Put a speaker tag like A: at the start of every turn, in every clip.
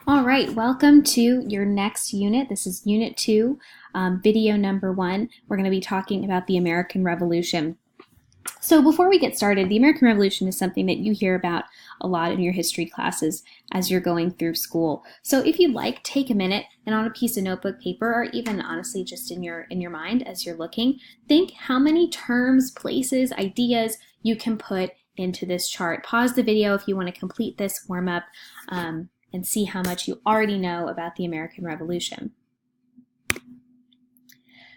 A: All right, welcome to your next unit. This is Unit 2, video number 1. We're going to be talking about the American Revolution. So before we get started, the American Revolution is something that you hear about a lot in your history classes as you're going through school. So if you'd like, take a minute and on a piece of notebook paper, or even honestly just in your mind as you're looking, think how many terms, places, ideas you can put into this chart. Pause the video if you want to complete this warm-up and see how much you already know about the American Revolution.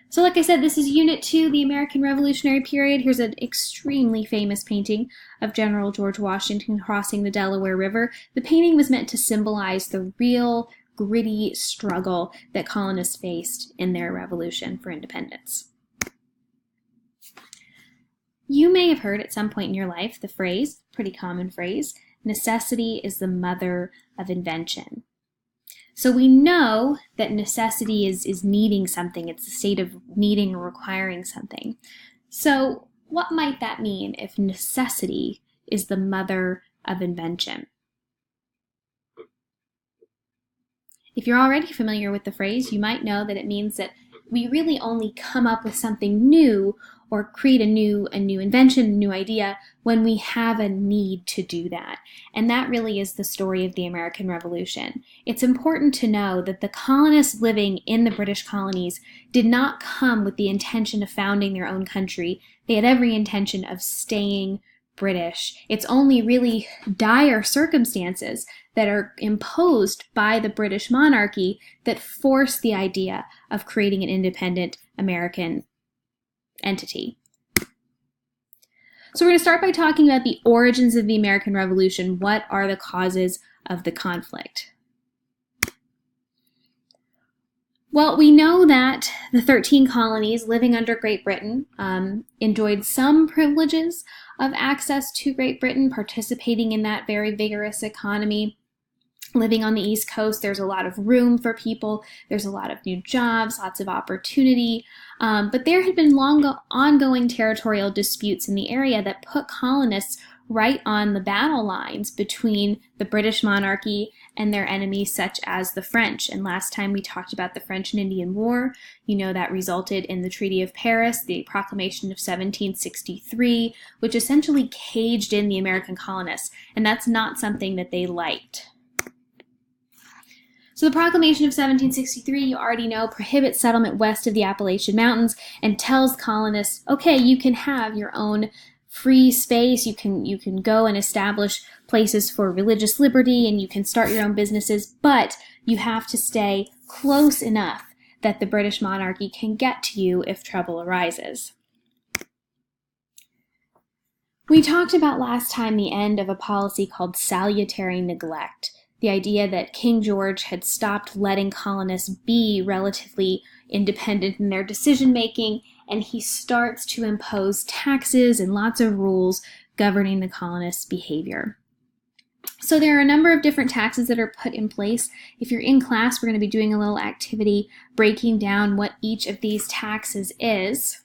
A: So like I said, this is Unit 2, the American Revolutionary Period. Here's an extremely famous painting of General George Washington crossing the Delaware River. The painting was meant to symbolize the real gritty struggle that colonists faced in their revolution for independence. You may have heard at some point in your life the phrase, pretty common phrase, necessity is the mother of invention. So we know that necessity is needing something. It's a state of needing or requiring something. So what might that mean if necessity is the mother of invention? If you're already familiar with the phrase, you might know that it means that we really only come up with something new or create a new invention, a new idea, when we have a need to do that. And that really is the story of the American Revolution. It's important to know that the colonists living in the British colonies did not come with the intention of founding their own country. They had every intention of staying British. It's only really dire circumstances that are imposed by the British monarchy that force the idea of creating an independent American entity. So we're going to start by talking about the origins of the American Revolution. What are the causes of the conflict? Well, we know that the 13 colonies living under Great Britain enjoyed some privileges of access to Great Britain, participating in that very vigorous economy. Living on the East Coast, there's a lot of room for people. There's a lot of new jobs, lots of opportunity. But there had been ongoing territorial disputes in the area that put colonists right on the battle lines between the British monarchy and their enemies such as the French. And last time we talked about the French and Indian War. You know that resulted in the Treaty of Paris, the Proclamation of 1763, which essentially caged in the American colonists. And that's not something that they liked. So the Proclamation of 1763, you already know, prohibits settlement west of the Appalachian Mountains and tells colonists, okay, you can have your own free space, you can go and establish places for religious liberty, and you can start your own businesses, but you have to stay close enough that the British monarchy can get to you if trouble arises. We talked about last time the end of a policy called salutary neglect. The idea that King George had stopped letting colonists be relatively independent in their decision-making, and he starts to impose taxes and lots of rules governing the colonists' behavior. So there are a number of different taxes that are put in place. If you're in class, we're going to be doing a little activity breaking down what each of these taxes is.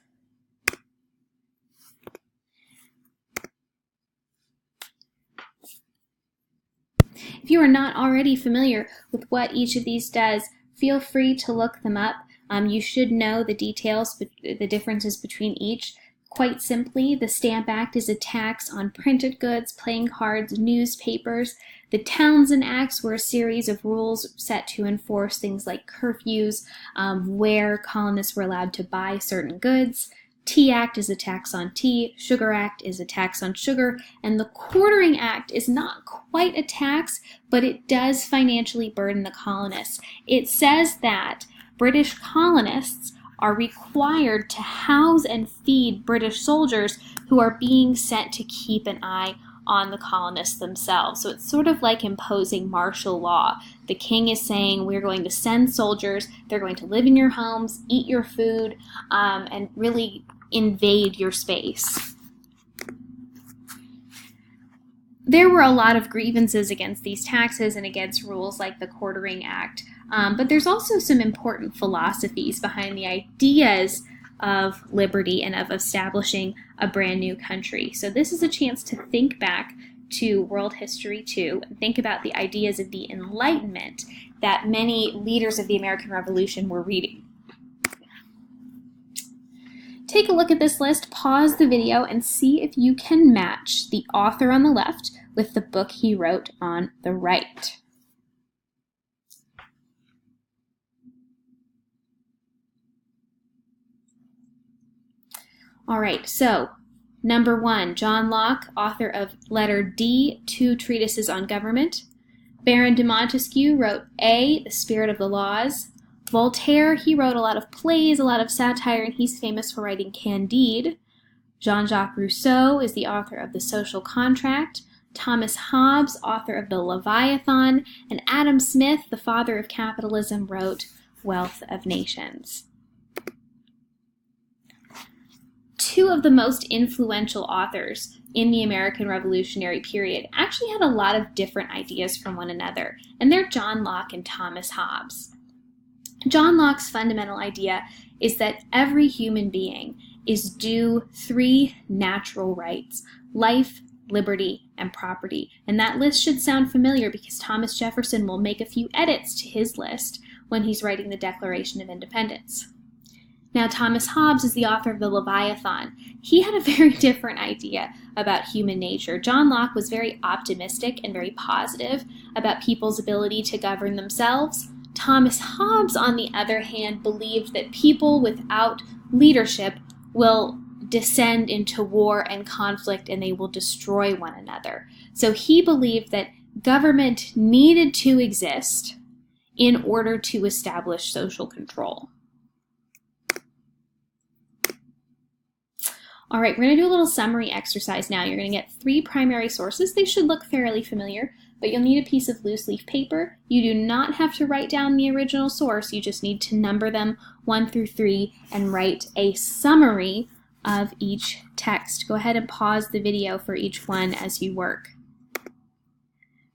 A: If you are not already familiar with what each of these does, feel free to look them up. You should know the details, the differences between each. Quite simply, the Stamp Act is a tax on printed goods, playing cards, newspapers. The Townshend Acts were a series of rules set to enforce things like curfews, where colonists were allowed to buy certain goods. Tea Act is a tax on tea, Sugar Act is a tax on sugar, and the Quartering Act is not quite a tax, but it does financially burden the colonists. It says that British colonists are required to house and feed British soldiers who are being sent to keep an eye on the colonists themselves. So it's sort of like imposing martial law. The king is saying, we're going to send soldiers, they're going to live in your homes, eat your food, and really invade your space. There were a lot of grievances against these taxes and against rules like the Quartering Act, but there's also some important philosophies behind the ideas of liberty and of establishing a brand new country. So this is a chance to think back to World History 2 and think about the ideas of the Enlightenment that many leaders of the American Revolution were reading. Take a look at this list, pause the video, and see if you can match the author on the left with the book he wrote on the right. All right, so number 1, John Locke, author of letter D, 2 treatises on government. Baron de Montesquieu wrote A, The Spirit of the Laws. Voltaire, he wrote a lot of plays, a lot of satire, and he's famous for writing Candide. Jean-Jacques Rousseau is the author of The Social Contract. Thomas Hobbes, author of The Leviathan. And Adam Smith, the father of capitalism, wrote Wealth of Nations. 2 of the most influential authors in the American Revolutionary period actually had a lot of different ideas from one another, and they're John Locke and Thomas Hobbes. John Locke's fundamental idea is that every human being is due 3 natural rights: life, liberty, and property. And that list should sound familiar because Thomas Jefferson will make a few edits to his list when he's writing the Declaration of Independence. Now, Thomas Hobbes is the author of The Leviathan. He had a very different idea about human nature. John Locke was very optimistic and very positive about people's ability to govern themselves. Thomas Hobbes, on the other hand, believed that people without leadership will descend into war and conflict and they will destroy one another. So he believed that government needed to exist in order to establish social control. All right, we're going to do a little summary exercise now. You're going to get 3 primary sources. They should look fairly familiar, but you'll need a piece of loose leaf paper. You do not have to write down the original source. You just need to number them 1 through 3 and write a summary of each text. Go ahead and pause the video for each one as you work.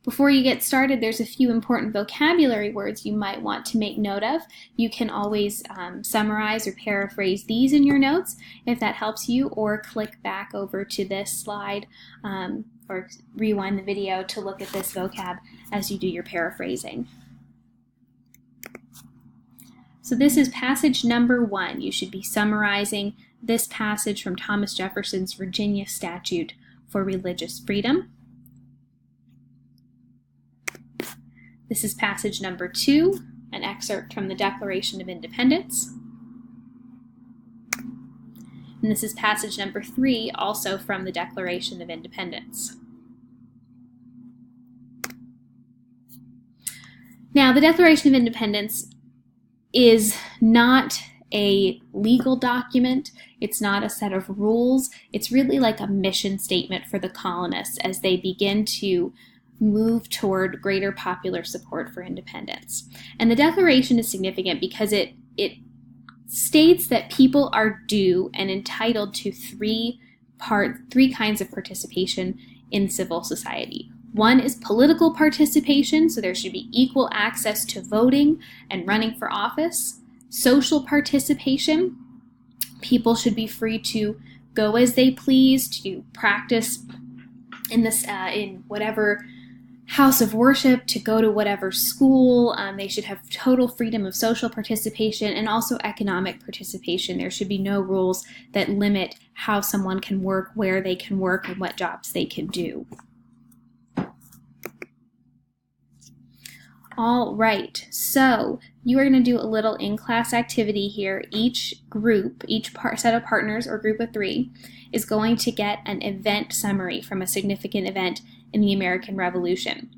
A: Before you get started, there's a few important vocabulary words you might want to make note of. You can always summarize or paraphrase these in your notes if that helps you, or click back over to this slide or rewind the video to look at this vocab as you do your paraphrasing. So this is passage number 1. You should be summarizing this passage from Thomas Jefferson's Virginia Statute for Religious Freedom. This is passage number 2, an excerpt from the Declaration of Independence. And this is passage number 3, also from the Declaration of Independence. Now, the Declaration of Independence is not a legal document. It's not a set of rules. It's really like a mission statement for the colonists as they begin to move toward greater popular support for independence. And the Declaration is significant because it states that people are due and entitled to 3 kinds of participation in civil society. 1 is political participation, so there should be equal access to voting and running for office. Social participation, people should be free to go as they please, to practice in whatever house of worship, to go to whatever school. They should have total freedom of social participation and also economic participation. There should be no rules that limit how someone can work, where they can work, and what jobs they can do. All right, so you are going to do a little in-class activity here. Each group, set of partners or group of 3 is going to get an event summary from a significant event in the American Revolution.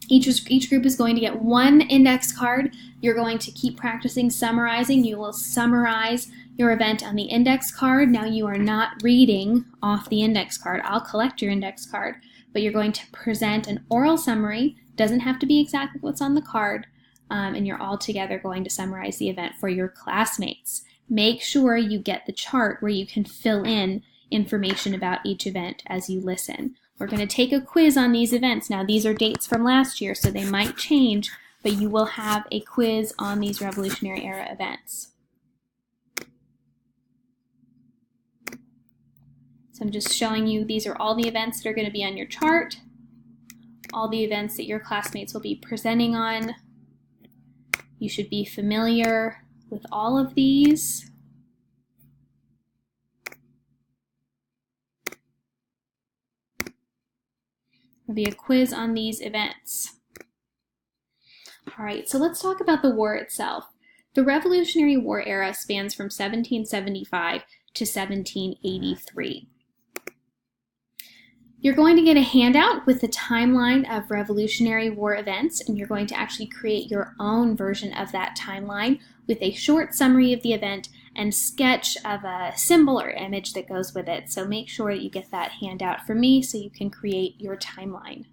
A: Each group is going to get 1 index card. You're going to keep practicing summarizing. You will summarize your event on the index card. Now you are not reading off the index card. I'll collect your index card, but you're going to present an oral summary. Doesn't have to be exactly what's on the card, and you're all together going to summarize the event for your classmates. Make sure you get the chart where you can fill in information about each event as you listen. We're going to take a quiz on these events. Now, these are dates from last year, so they might change, but you will have a quiz on these Revolutionary Era events. So I'm just showing you these are all the events that are going to be on your chart, all the events that your classmates will be presenting on. You should be familiar with all of these. There'll be a quiz on these events. All right, so let's talk about the war itself. The Revolutionary War era spans from 1775 to 1783. You're going to get a handout with the timeline of Revolutionary War events, and you're going to actually create your own version of that timeline with a short summary of the event and sketch of a symbol or image that goes with it. So make sure that you get that handout from me so you can create your timeline.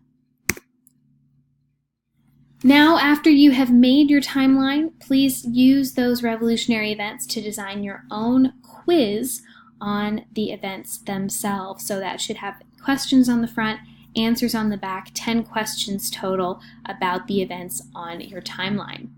A: Now, after you have made your timeline, please use those revolutionary events to design your own quiz on the events themselves. So that should have questions on the front, answers on the back, 10 questions total about the events on your timeline.